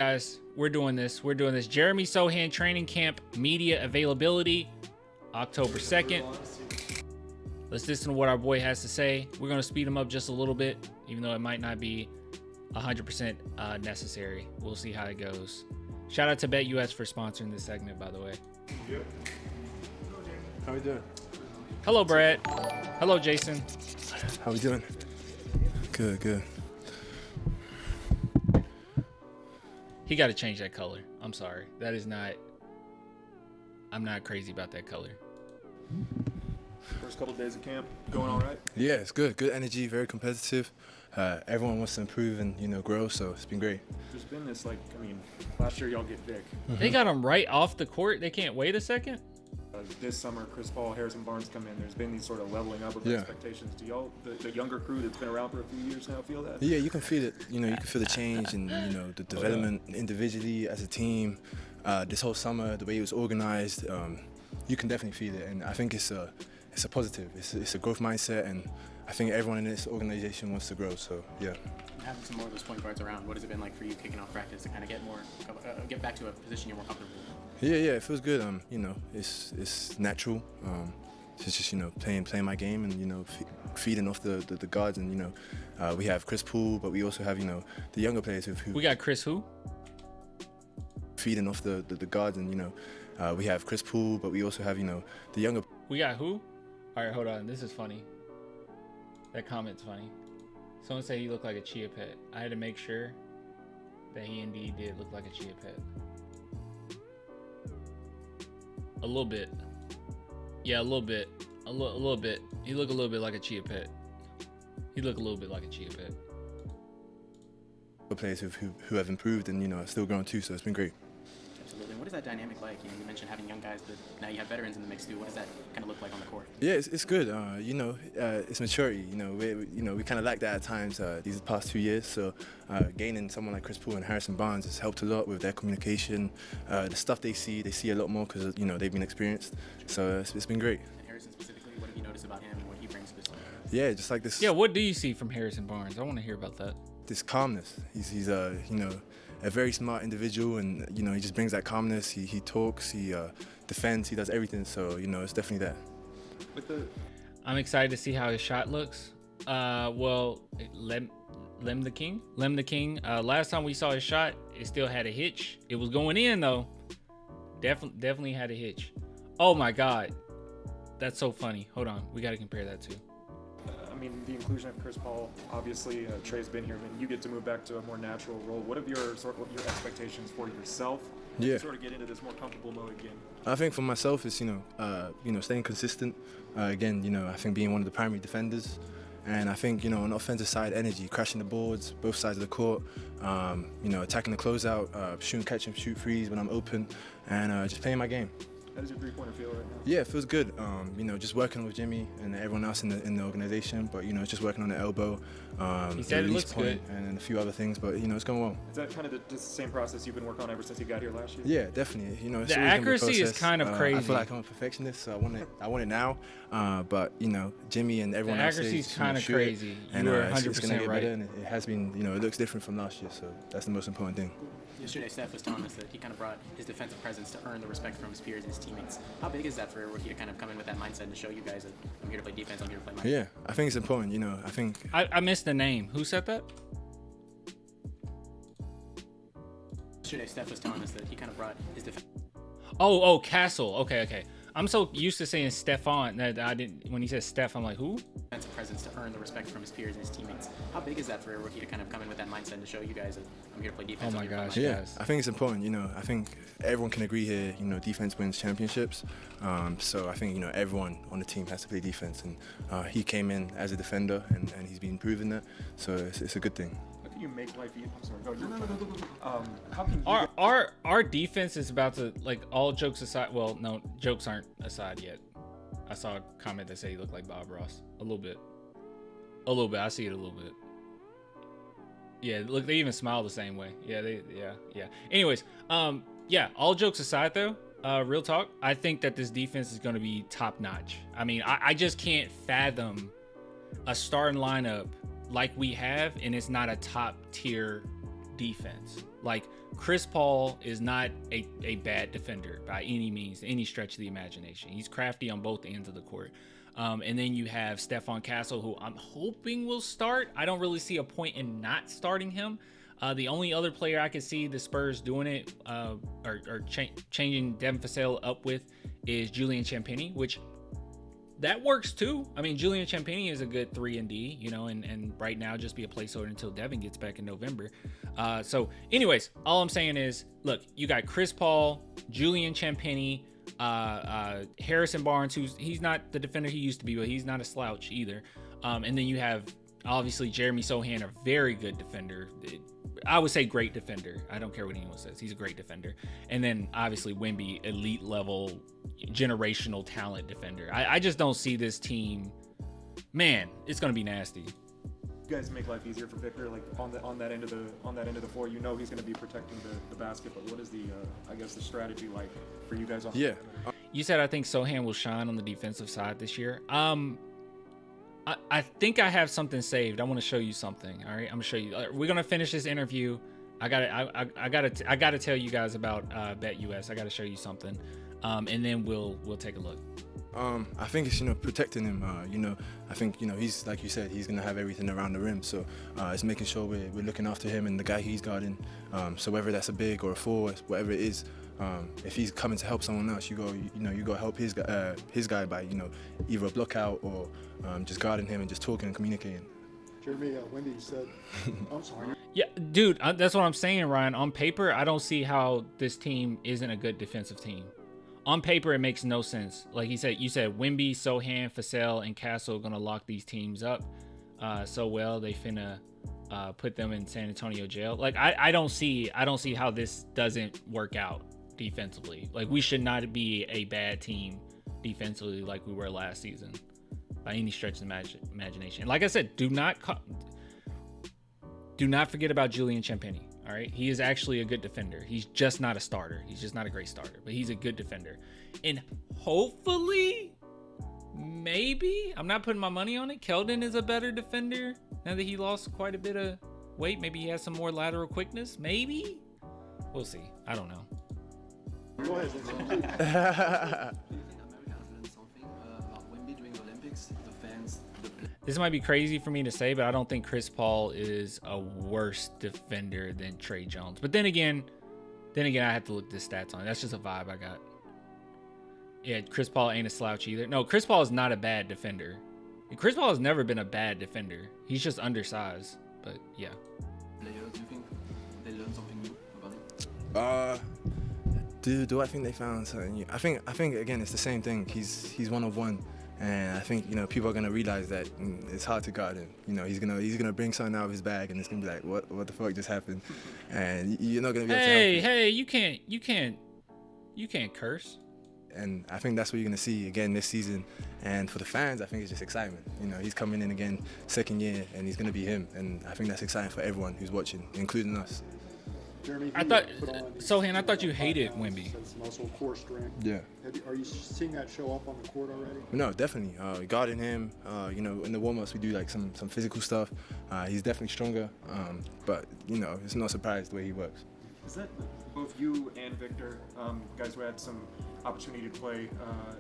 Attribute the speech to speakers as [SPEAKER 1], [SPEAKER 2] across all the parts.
[SPEAKER 1] Guys, we're doing this. Jeremy Sochan training camp media availability, October 2nd. Let's listen to what our boy has to say. We're going to speed him up just a little bit, even though it might not be 100% necessary. We'll see how it goes. Shout out to BetUS for sponsoring this segment, by the way.
[SPEAKER 2] Yep. How we doing?
[SPEAKER 1] Hello, Brad. Hello, Jason.
[SPEAKER 2] How we doing? Good.
[SPEAKER 1] He got to change that color. I'm sorry. I'm not crazy about that color.
[SPEAKER 3] First couple days of camp, going all right?
[SPEAKER 2] Yeah, it's good. Good energy, very competitive. Everyone wants to improve and, grow, so it's been great.
[SPEAKER 3] There's been this, last year y'all get Vic.
[SPEAKER 1] They got him right off the court. They can't wait a second?
[SPEAKER 3] This summer, Chris Paul, Harrison Barnes come in. There's been these sort of leveling up of expectations. Do y'all, the younger crew that's been around for a few years now, feel that?
[SPEAKER 2] Yeah, you can feel it. You can feel the change and, the development individually as a team. This whole summer, the way it was organized, you can definitely feel it. And I think it's a positive. It's a growth mindset, and I think everyone in this organization wants to grow. So yeah.
[SPEAKER 4] Having some more of those point guards around, what has it been like for you kicking off practice to kind of get back to a position you're more comfortable with?
[SPEAKER 2] Yeah, it feels good. It's natural. It's just playing my game and feeding off the guards, and we have Chris Poole, but we also have the younger players who
[SPEAKER 1] we got Chris who
[SPEAKER 2] feeding off the guards, and we have Chris Poole, but we also have the younger.
[SPEAKER 1] We got who? All right, hold on. This is funny. That comment's funny. Someone said he looked like a chia pet. I had to make sure that he indeed did look like a chia pet. A little bit. Yeah, a little bit. A little bit. He looked a little bit like a chia pet.
[SPEAKER 2] Players who have improved and are still growing too, so it's been great.
[SPEAKER 4] Absolutely. What is that dynamic like? You mentioned having young guys, but now you have veterans in the mix too. What does that kind of look like on the court?
[SPEAKER 2] Yeah, it's good. It's maturity. We kind of lack that at times these past 2 years. So gaining someone like Chris Poole and Harrison Barnes has helped a lot with their communication. The stuff they see a lot more because they've been experienced. So it's been great.
[SPEAKER 4] And Harrison specifically, what have you noticed about him and what he brings to this?
[SPEAKER 2] Yeah, just like this.
[SPEAKER 1] Yeah, what do you see from Harrison Barnes? I want to hear about that.
[SPEAKER 2] This calmness. He's a very smart individual, and he just brings that calmness. He talks, he defends, he does everything. So it's definitely that.
[SPEAKER 1] I'm excited to see how his shot looks. Lem the King. Last time we saw his shot, it still had a hitch. It was going in though. Definitely had a hitch. Oh my God, that's so funny. Hold on, we got to compare that too.
[SPEAKER 3] The inclusion of Chris Paul, obviously Trey's been here, and you get to move back to a more natural role. What are your expectations for yourself?
[SPEAKER 2] Yeah.
[SPEAKER 3] To sort of get into this more comfortable mode again.
[SPEAKER 2] I think for myself, it's staying consistent. Again, I think being one of the primary defenders, and I think on the offensive side, energy, crashing the boards, both sides of the court. Attacking the closeout, catch and shoot threes when I'm open, and just playing my game.
[SPEAKER 3] How does your three-pointer feel right now?
[SPEAKER 2] Yeah, it feels good. Just working with Jimmy and everyone else in the organization, but just working on the elbow,
[SPEAKER 1] he said it looks good,
[SPEAKER 2] and a few other things, but it's going well.
[SPEAKER 3] Is that kind of the same process you've been working on ever since you got here last year?
[SPEAKER 2] Yeah, definitely. It's
[SPEAKER 1] the accuracy is kind of crazy.
[SPEAKER 2] I feel like I'm a perfectionist, so I want it now. But Jimmy and everyone else.
[SPEAKER 1] The accuracy is kind of crazy.
[SPEAKER 2] And
[SPEAKER 1] you are 100%
[SPEAKER 2] it's gonna get
[SPEAKER 1] right.
[SPEAKER 2] better, and it has been. It looks different from last year, so that's the most important thing.
[SPEAKER 4] Yesterday, Steph was telling us that he kind of brought his defensive presence to earn the respect from his peers and his teammates. How big is that for a rookie to kind of come in with that mindset and to show you guys that I'm here to play defense, I'm here to play my game?
[SPEAKER 2] Yeah, I think it's important. I think
[SPEAKER 1] I missed the name. Who said that?
[SPEAKER 4] Yesterday, Steph was telling us that he kind of brought his defense.
[SPEAKER 1] Oh, Castle. Okay. I'm so used to saying Stefan that I didn't. When he said Steph, I'm like, who?
[SPEAKER 4] Defensive presence to earn the respect from his peers and his teammates. How big is that for a rookie to kind of come in with that mindset and to show you guys that I'm here to play defense?
[SPEAKER 1] Oh my gosh,
[SPEAKER 2] yeah.
[SPEAKER 1] yes.
[SPEAKER 2] I think it's important. I think everyone can agree here. Defense wins championships. So I think everyone on the team has to play defense, and he came in as a defender, and he's been proving that. So it's a good thing.
[SPEAKER 3] You make life easy. I'm sorry. Go. How can you
[SPEAKER 1] our defense is about to, like, all jokes aside. Well, no, jokes aren't aside yet. I saw a comment that said he looked like Bob Ross a little bit. I see it a little bit. Yeah, look, they even smile the same way. Yeah. Anyways, all jokes aside though, real talk, I think that this defense is going to be top notch. I just can't fathom a starting lineup like we have, and it's not a top tier defense. Like, Chris Paul is not a bad defender by any means, any stretch of the imagination. He's crafty on both ends of the court. And then you have Stephon Castle, who I'm hoping will start. I don't really see a point in not starting him. The only other player I could see the Spurs doing it or changing Devin Vassell up with is Julian Champagnie, which that works too. I mean, Julian Champagnie is a good 3-and-D, you know, and right now just be a placeholder until Devin gets back in November. So anyways, all I'm saying is, look, you got Chris Paul, Julian Champagnie, Harrison Barnes, he's not the defender he used to be, but he's not a slouch either. And then you have obviously Jeremy Sochan, a very good defender. I would say great defender. I don't care what anyone says. He's a great defender. And then obviously Wemby, elite level, generational talent defender. I just don't see this team. Man, it's gonna be nasty.
[SPEAKER 3] You guys make life easier for Victor, like on that end of the floor. You know he's going to be protecting the basket, but what is the I guess the strategy like for you guys on the perimeter?
[SPEAKER 1] You said I think Sochan will shine on the defensive side this year. I think I have something saved. I want to show you something. All right, I'm gonna show you. We're gonna finish this interview. I gotta tell you guys about BetUS. I gotta show you something, and then we'll take a look.
[SPEAKER 2] I think it's protecting him. I think he's, like you said, he's gonna have everything around the rim. So it's making sure we're looking after him and the guy he's guarding. So whether that's a big or a four, whatever it is, if he's coming to help someone else, you go help his guy by either a block out or just guarding him and just talking and communicating.
[SPEAKER 5] Jeremy, Wemby said, I'm sorry.
[SPEAKER 1] Yeah, dude, that's what I'm saying, Ryan. On paper, I don't see how this team isn't a good defensive team. On paper, it makes no sense. Like you said Wemby, Sochan, Vassell, and Castle are gonna lock these teams up so well they finna put them in San Antonio jail. Like I don't see how this doesn't work out defensively. Like, we should not be a bad team defensively like we were last season by any stretch of imagination. Like I said, do not forget about Julian Champagnie. All right, he is actually a good defender. He's just not a starter. He's just not a great starter, but he's a good defender. And hopefully, maybe, I'm not putting my money on it, Keldon is a better defender now that he lost quite a bit of weight. Maybe he has some more lateral quickness. Maybe. We'll see. I don't know.
[SPEAKER 5] Go ahead.
[SPEAKER 6] Do you think America has learned something about Wemby during the Olympics? The fans,
[SPEAKER 1] This might be crazy for me to say, but I don't think Chris Paul is a worse defender than Trey Jones. But then again, I have to look the stats on it. That's just a vibe I got. Yeah, Chris Paul ain't a slouch either. No, Chris Paul is not a bad defender. Chris Paul has never been a bad defender. He's just undersized. But yeah.
[SPEAKER 6] players, do you think they learned something new about him?
[SPEAKER 2] Do I think they found something new? I think again it's the same thing. He's one of one. And I think people are gonna realize that it's hard to guard him. He's gonna bring something out of his bag, and it's gonna be like, what the fuck just happened? And you're not gonna be able to help him.
[SPEAKER 1] Hey, you can't curse.
[SPEAKER 2] And I think that's what you're gonna see again this season. And for the fans, I think it's just excitement. He's coming in again, second year, and he's gonna be him. And I think that's exciting for everyone who's watching, including us.
[SPEAKER 5] Jeremy,
[SPEAKER 1] I thought you hated Wemby.
[SPEAKER 5] Muscle, core strength.
[SPEAKER 2] Yeah.
[SPEAKER 5] Are you seeing that show up on the court already?
[SPEAKER 2] No, definitely. Guarding him, in the warm-ups we do like some physical stuff. He's definitely stronger, but it's no surprise the way he works.
[SPEAKER 3] Is that both you and Victor, guys who had some opportunity to play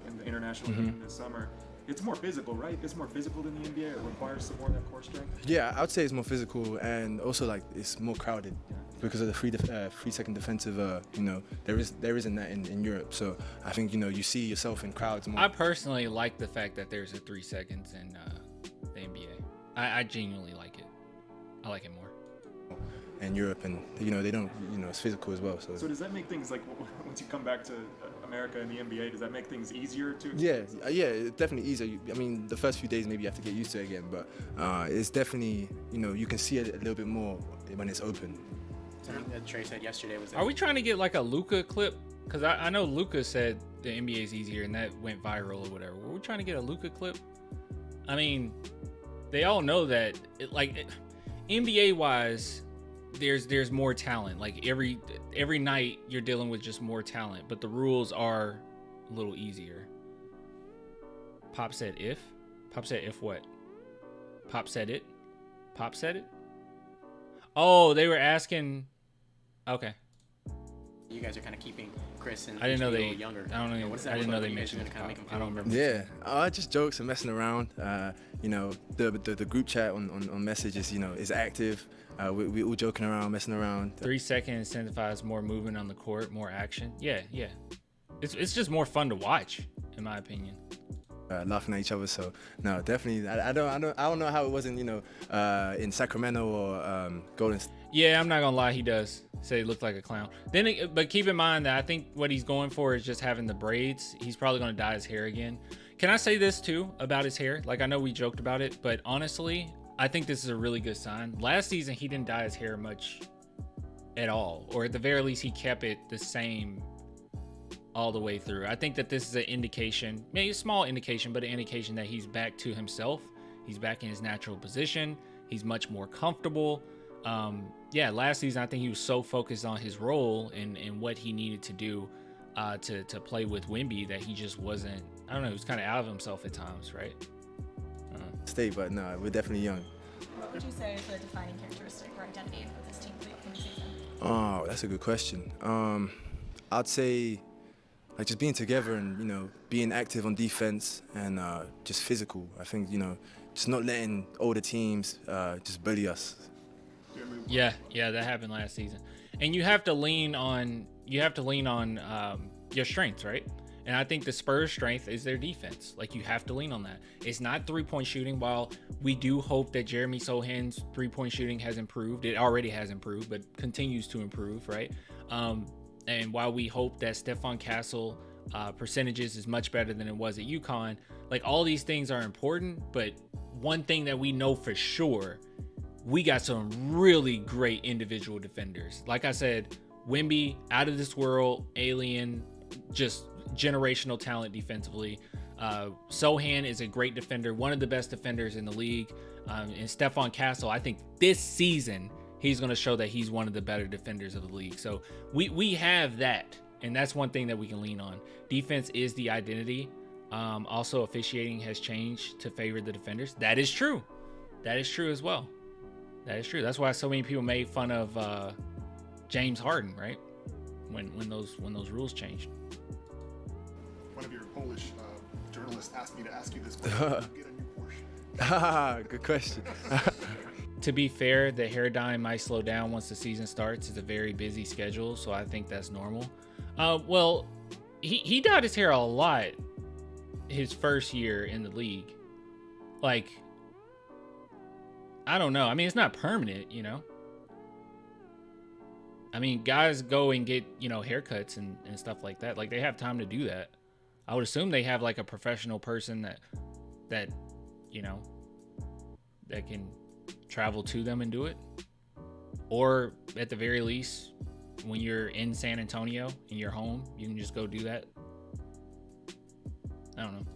[SPEAKER 3] in the international game this summer? It's more physical, right? It's more physical than the NBA. It requires some more of that core strength.
[SPEAKER 2] Yeah, I would say it's more physical, and also it's more crowded because of the 3-second defensive. There isn't that in Europe. So I think you see yourself in crowds more.
[SPEAKER 1] I personally like the fact that there's a 3 seconds in the NBA. I genuinely like it. I like it more.
[SPEAKER 2] In Europe, and they don't, it's physical as well. So
[SPEAKER 3] does that make things like once you come back to America and the NBA, does that make things easier to?
[SPEAKER 2] Yeah, it's definitely easier. I mean, the first few days maybe you have to get used to it again, but it's definitely you can see it a little bit more when it's open.
[SPEAKER 4] Something that Trey said yesterday was that
[SPEAKER 1] Are we trying to get like a Luka clip? Because I know Luka said the NBA is easier and that went viral or whatever. Were we trying to get a Luka clip? I mean, they all know that NBA wise, there's more talent. Like every night you're dealing with just more talent, but the rules are a little easier. Pop said if what? Pop said it. Oh, they were asking Okay.
[SPEAKER 4] You guys are kind of keeping Chris and
[SPEAKER 1] I didn't know
[SPEAKER 4] HB a
[SPEAKER 1] they.
[SPEAKER 4] little younger.
[SPEAKER 1] I don't know.
[SPEAKER 4] What does that
[SPEAKER 1] I didn't
[SPEAKER 4] look
[SPEAKER 1] know
[SPEAKER 4] like?
[SPEAKER 1] they
[SPEAKER 4] Are you guys
[SPEAKER 1] mentioned.
[SPEAKER 4] gonna kinda make him
[SPEAKER 1] I don't
[SPEAKER 4] feel
[SPEAKER 1] remember.
[SPEAKER 2] Yeah, just jokes and messing around. You know, the group chat on messages, you know, is active. We all joking around, messing around.
[SPEAKER 1] 3 second incentivized more movement on the court, more action. Yeah. It's just more fun to watch, in my opinion.
[SPEAKER 2] Laughing at each other. So no, definitely. I don't know how it was in, you know, in Sacramento or Golden State.
[SPEAKER 1] Yeah, I'm not gonna lie, he does say he looked like a clown. But keep in mind that I think what he's going for is just having the braids. He's probably gonna dye his hair again. Can I say this too about his hair? Like, I know we joked about it, but honestly, I think this is a really good sign. Last season, he didn't dye his hair much at all, or at the very least, he kept it the same all the way through. I think that this is an indication, maybe a small indication, but an indication that he's back to himself. He's back in his natural position. He's much more comfortable. Yeah, last season I think he was so focused on his role and what he needed to do to play with Wemby that he just wasn't. I don't know. He was kind of out of himself at times, right?
[SPEAKER 2] State, but no, we're definitely young.
[SPEAKER 7] What would you say is the defining characteristic or identity of this team for the upcoming season?
[SPEAKER 2] Oh, that's a good question. I'd say like just being together and, you know, being active on defense and just physical. I think, you know, just not letting older teams just bully us.
[SPEAKER 1] Yeah, that happened last season. And you have to lean on your strengths, right? And I think the Spurs' strength is their defense. Like, you have to lean on that. It's not three-point shooting. While we do hope that Jeremy Sochan's three-point shooting has improved, it already has improved, but continues to improve, right? And while we hope that Stephon Castle percentages is much better than it was at UConn, like, all these things are important. But one thing that we know for sure, we got some really great individual defenders. Like I said, Wemby, out of this world, alien, just generational talent defensively. Sochan is a great defender, one of the best defenders in the league. And Stephon Castle, I think this season, he's going to show that he's one of the better defenders of the league. So we have that, and that's one thing that we can lean on. Defense is the identity. Also, officiating has changed to favor the defenders. That is true. That is true as well. That is true. That's why so many people made fun of James Harden, right? When those rules changed.
[SPEAKER 8] One of your Polish journalists asked me to ask you this question. Get a new Porsche.
[SPEAKER 2] Good question.
[SPEAKER 1] To be fair, the hair dyeing might slow down once the season starts. It's a very busy schedule, so I think that's normal. Well, he dyed his hair a lot his first year in the league. Like, I don't know. I mean, it's not permanent, you know? I mean, guys go and get, you know, haircuts and stuff like that. Like, they have time to do that. I would assume they have, like, a professional person that you know, that can travel to them and do it. Or, at the very least, when you're in San Antonio, in your home, you can just go do that. I don't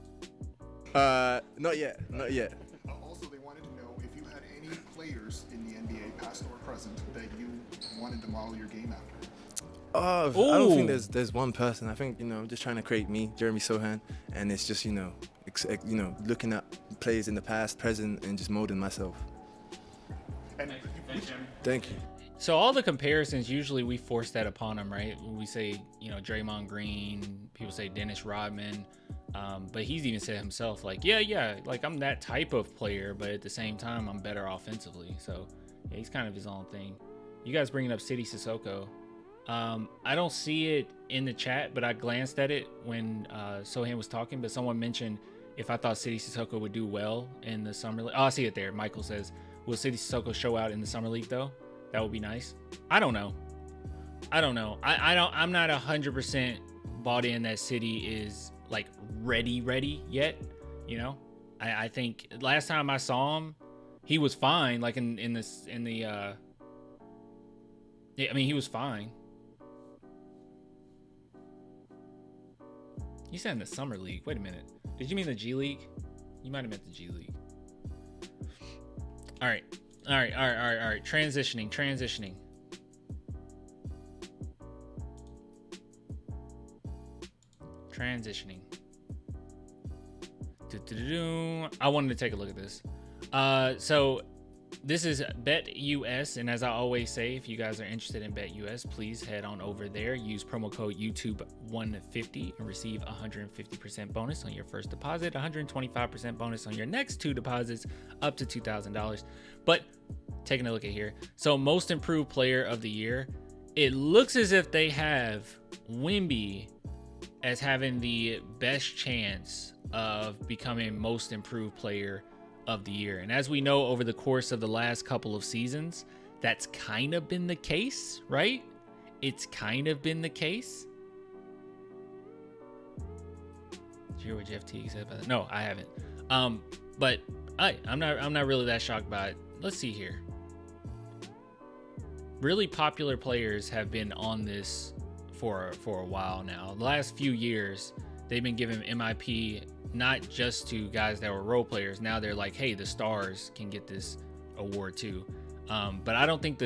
[SPEAKER 1] know.
[SPEAKER 2] Not yet.
[SPEAKER 8] Also, they wanted to know if you had any players in the NBA, past or present, that you wanted to model your game after.
[SPEAKER 2] I don't think there's one person. I think, you know, I'm just trying to create me, Jeremy Sochan, and it's just, you know, looking at players in the past, present, and just molding myself.
[SPEAKER 8] And
[SPEAKER 2] Thank you.
[SPEAKER 1] So all the comparisons, usually we force that upon them, right? We say, you know, Draymond Green, people say Dennis Rodman, but he's even said himself, like, yeah, like, I'm that type of player, but at the same time, I'm better offensively. So yeah, he's kind of his own thing. You guys bringing up City Sissoko. I don't see it in the chat, but I glanced at it when Sochan was talking, but someone mentioned if I thought City Sissoko would do well in the summer league. Oh, I see it there. Michael says, will City Sissoko show out in the summer league though? That would be nice. I don't know. I'm not 100% bought in that City is like ready yet. You know, I think last time I saw him, he was fine. Like yeah, I mean, he was fine. You said in the summer league. Wait a minute. Did you mean the G League? You might have meant the G League. All right. Transitioning. I wanted to take a look at this. So this is BetUS, and as I always say, if you guys are interested in BetUS, please head on over there. Use promo code YouTube150 and receive 150% bonus on your first deposit, 125% bonus on your next 2 deposits, up to $2,000. But taking a look at here, so most improved player of the year, it looks as if they have Wemby as having the best chance of becoming most improved player of the year. And as we know, over the course of the last couple of seasons, that's kind of been the case, right? It's kind of been the case. Did you hear what Jeff Teague said about that? No, I haven't. But I'm not really that shocked by it. Let's see here. Really popular players have been on this for a while now. The last few years, they've been giving MIP not just to guys that were role players. Now they're like, hey, the stars can get this award too. But I don't think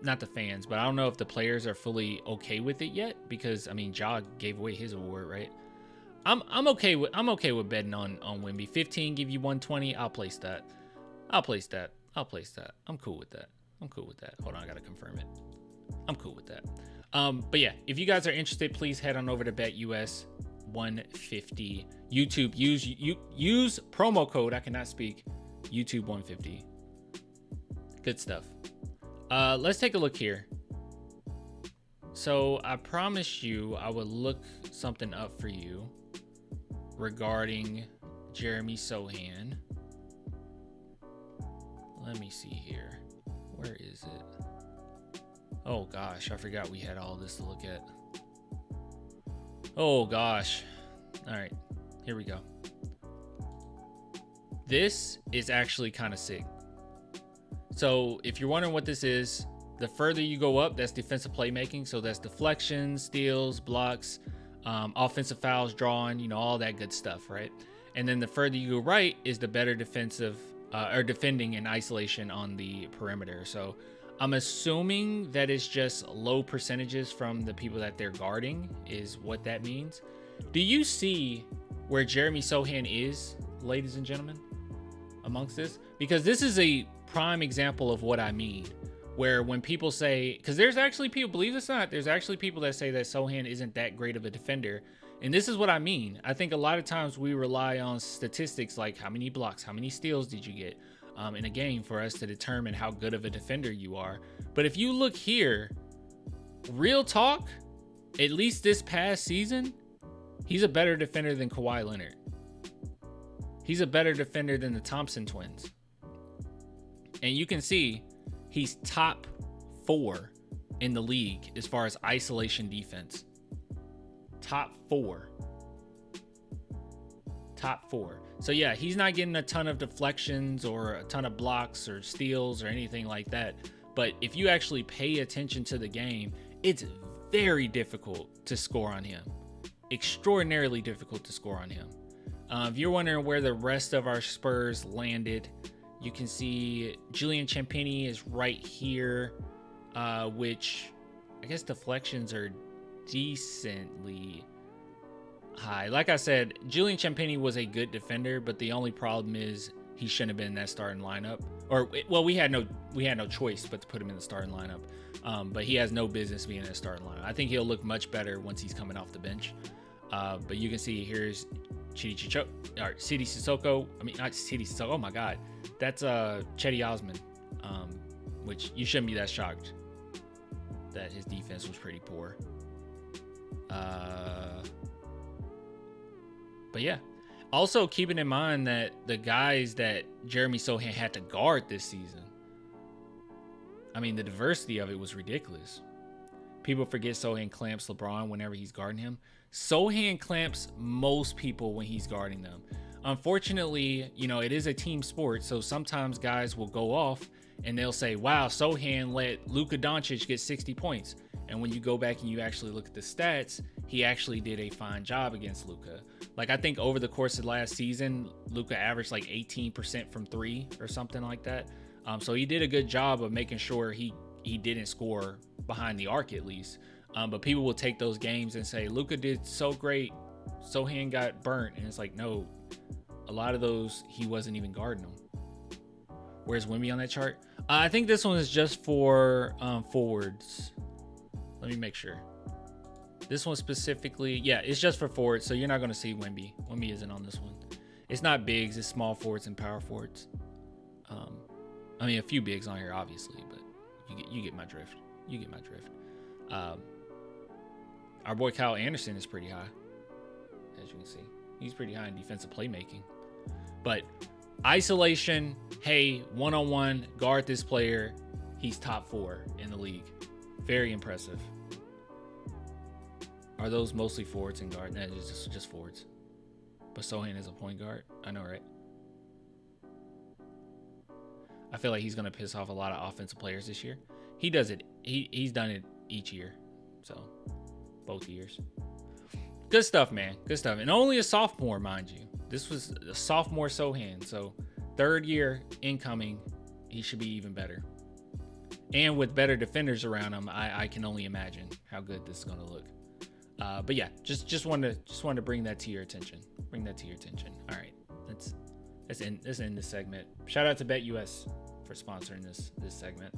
[SPEAKER 1] not the fans, but I don't know if the players are fully okay with it yet, because I mean, Ja gave away his award, right? I'm okay with betting on Wemby. 15 give you 120. I'll place that. I'm cool with that. Hold on, I gotta confirm it. I'm cool with that. But yeah, if you guys are interested, please head on over to BetUS 150 YouTube. Use promo code, I cannot speak, YouTube 150. Good stuff. Let's take a look here. So I promised you I would look something up for you regarding Jeremy Sochan. Let me see here. Where is it? Oh gosh, I forgot we had all this to look at. Oh gosh. All right, here we go. This is actually kind of sick. So if you're wondering what this is, the further you go up, that's defensive playmaking. So that's deflections, steals, blocks, offensive fouls drawn, all that good stuff, right? And then the further you go right is the better defensive or defending in isolation on the perimeter. So I'm assuming that it's just low percentages from the people that they're guarding is what that means. Do you see where Jeremy Sochan is, ladies and gentlemen, amongst this? Because this is a prime example of what I mean, where when people say, because there's actually people, believe this or not, there's actually people that say that Sochan isn't that great of a defender. And this is what I mean. I think a lot of times we rely on statistics like how many blocks, how many steals did you get in a game for us to determine how good of a defender you are. But if you look here, real talk, at least this past season, he's a better defender than Kawhi Leonard. He's a better defender than the Thompson twins. And you can see he's top 4 in the league as far as isolation defense. Top 4. So yeah, he's not getting a ton of deflections or a ton of blocks or steals or anything like that. But if you actually pay attention to the game, it's very difficult to score on him. Extraordinarily difficult to score on him. If you're wondering where the rest of our Spurs landed, you can see Julian Champagnie is right here, which I guess deflections are decently high. Like I said, Julian Champagnie was a good defender, but the only problem is he shouldn't have been in that starting lineup. Or, well, we had no choice but to put him in the starting lineup. But he has no business being in the starting lineup. I think he'll look much better once he's coming off the bench. But you can see here's Sidi Sissoko. I mean, not Sidi Sissoko. Oh my God, that's Chetty Osman. Which you shouldn't be that shocked that his defense was pretty poor. But yeah, also keeping in mind that the guys that Jeremy Sochan had to guard this season, I mean, the diversity of it was ridiculous. People forget Sochan clamps LeBron whenever he's guarding him. Sochan clamps most people when he's guarding them. Unfortunately, it is a team sport, so sometimes guys will go off and they'll say, wow, Sochan let Luka Doncic get 60 points. And when you go back and you actually look at the stats, he actually did a fine job against Luka. Like, I think over the course of last season, Luka averaged like 18% from 3 or something like that. So he did a good job of making sure he didn't score behind the arc at least. But people will take those games and say, Luka did so great, Sochan got burnt. And it's like, no, a lot of those, he wasn't even guarding them. Where's Wemby on that chart? I think this one is just for forwards. Let me make sure. This one specifically, yeah, it's just for forwards, so you're not going to see Wemby. Wemby isn't on this one. It's not bigs, it's small forwards and power forwards. I mean, a few bigs on here, obviously, but you get my drift. You get my drift. Our boy Kyle Anderson is pretty high, as you can see. He's pretty high in defensive playmaking. But isolation, hey, one-on-one, guard this player. He's top 4 in the league. Very impressive. Are those mostly forwards and guard? No, just forwards. But Sochan is a point guard. I know, right? I feel like he's going to piss off a lot of offensive players this year. He does it. He's done it each year. So, both years. Good stuff, man. Good stuff. And only a sophomore, mind you. This was a sophomore Sochan. So, 3rd year incoming, he should be even better. And with better defenders around him, I can only imagine how good this is going to look. But yeah, just wanted to bring that to your attention. Bring that to your attention. All right, let's end this segment. Shout out to BetUS for sponsoring this segment.